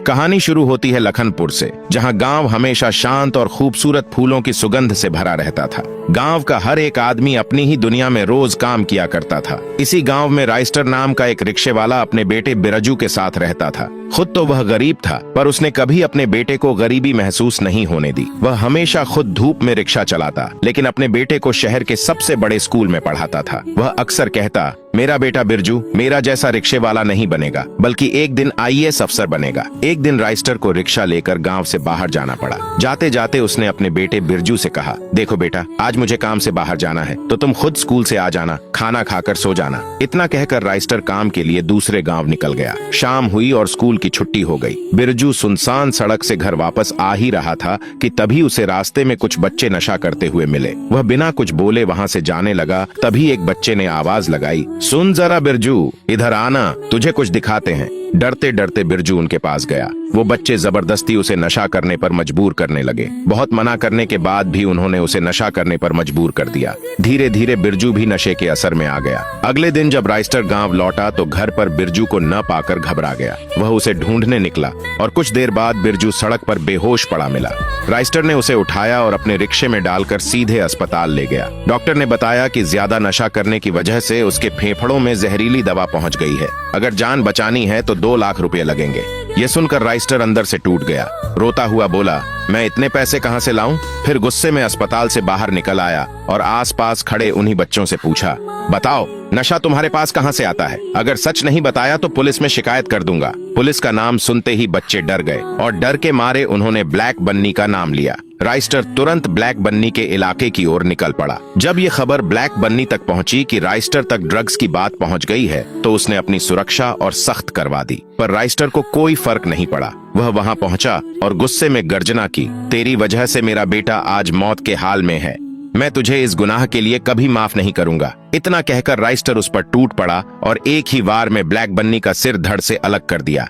कहानी शुरू होती है लखनपुर से, जहां गांव हमेशा शांत और खूबसूरत फूलों की सुगंध से भरा रहता था। गांव का हर एक आदमी अपनी ही दुनिया में रोज काम किया करता था। इसी गांव में राइस्टर नाम का एक रिक्शे वाला अपने बेटे बिरजू के साथ रहता था। खुद तो वह गरीब था, पर उसने कभी अपने बेटे को गरीबी महसूस नहीं होने दी। वह हमेशा खुद धूप में रिक्शा चलाता, लेकिन अपने बेटे को शहर के सबसे बड़े स्कूल में पढ़ाता था। वह अक्सर कहता, मेरा बेटा बिरजू मेरा जैसा रिक्शे वाला नहीं बनेगा, बल्कि एक दिन आईएएस अफसर बनेगा। एक दिन राइस्टर को रिक्शा लेकर गांव से बाहर जाना पड़ा। जाते जाते उसने अपने बेटे बिरजू से कहा, देखो बेटा, आज मुझे काम से बाहर जाना है, तो तुम खुद स्कूल से आ जाना, खाना खाकर सो जाना। इतना कहकर राइस्टर काम के लिए दूसरे गांव निकल गया। शाम हुई और स्कूल की छुट्टी हो गई। बिरजू सुनसान सड़क से घर वापस आ ही रहा था कि तभी उसे रास्ते में कुछ बच्चे नशा करते हुए मिले। वह बिना कुछ बोले वहां से जाने लगा। तभी एक बच्चे ने आवाज लगाई, सुन जरा बिरजू, इधर आना, तुझे कुछ दिखाते हैं। डरते डरते बिरजू उनके पास गया। वो बच्चे जबरदस्ती उसे नशा करने पर मजबूर करने लगे। बहुत मना करने के बाद भी उन्होंने उसे नशा करने पर मजबूर कर दिया। धीरे धीरे बिरजू भी नशे के असर में आ गया। अगले दिन जब राइस्टर गांव लौटा तो घर पर बिरजू को न पाकर घबरा गया। वह उसे ढूंढने निकला और कुछ देर बाद बिरजू सड़क पर बेहोश पड़ा मिला। राइस्टर ने उसे उठाया और अपने रिक्शे में डालकर सीधे अस्पताल ले गया। डॉक्टर ने बताया कि ज्यादा नशा करने की वजह से उसके फेफड़ों में जहरीली दवा पहुंच गई है। अगर जान बचानी है तो 2 लाख रुपए लगेंगे। ये सुनकर राइस्टर अंदर से टूट गया। रोता हुआ बोला, मैं इतने पैसे कहां से लाऊं? फिर गुस्से में अस्पताल से बाहर निकल आया और आसपास खड़े उन्हीं बच्चों से पूछा, बताओ, नशा तुम्हारे पास कहां से आता है? अगर सच नहीं बताया तो पुलिस में शिकायत कर दूंगा। पुलिस का नाम सुनते ही बच्चे डर गए और डर के मारे उन्होंने ब्लैक बन्नी का नाम लिया। राइस्टर तुरंत ब्लैक बन्नी के इलाके की ओर निकल पड़ा। जब ये खबर ब्लैक बन्नी तक पहुंची कि राइस्टर तक ड्रग्स की बात पहुंच गई है, तो उसने अपनी सुरक्षा और सख्त करवा दी। पर राइस्टर को कोई फर्क नहीं पड़ा। वह वहां पहुंचा और गुस्से में गर्जना की, तेरी वजह से मेरा बेटा आज मौत के हाल में है। मैं तुझे इस गुनाह के लिए कभी माफ नहीं करूंगा। इतना कहकर राइस्टर उस पर टूट पड़ा और एक ही वार में ब्लैक बन्नी का सिर धड़ से अलग कर दिया।